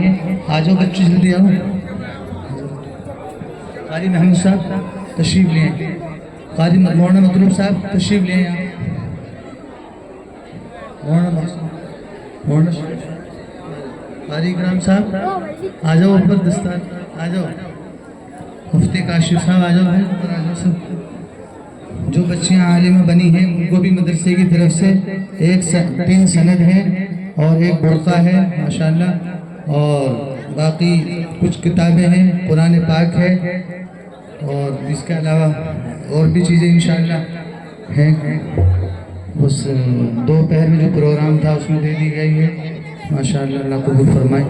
है। आ जाओ बच्चे जल्दी आओ। कारी महमूद साहब तशरीफ ले आए, कारी मौलाना मतलूब साहब तशरीफ ले आए। कारी इकराम साहब आ जाओ ऊपर दस्तार, आ जाओ। मुफ्ती काशिफ साहब आ जाओ भाई, ऊपर आ जाओ सब। जो बच्चियाँ आलिमा बनी हैं उनको भी मदरसे की तरफ से 3 सनद है और 1 बुर्का है माशाल्लाह, और बाकी कुछ किताबें हैं, कुरान पाक है, और इसके अलावा और भी चीज़ें इंशाअल्लाह हैं। उस दोपहर में जो प्रोग्राम था उसमें दे दी गई है माशाअल्लाह। अल्लाह कबूल फरमाए।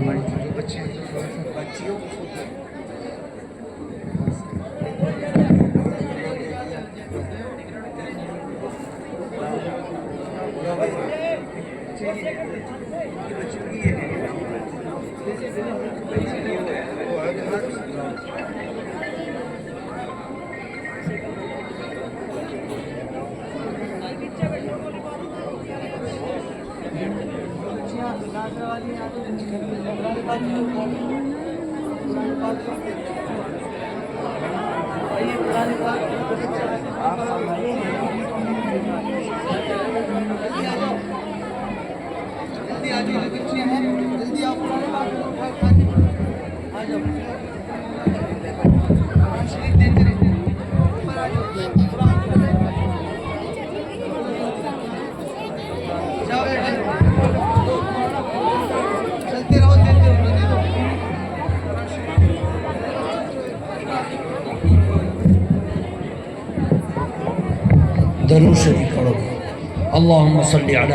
दरूद शरीफ पढ़ो। अल्लाहुम्मा सल्ली अला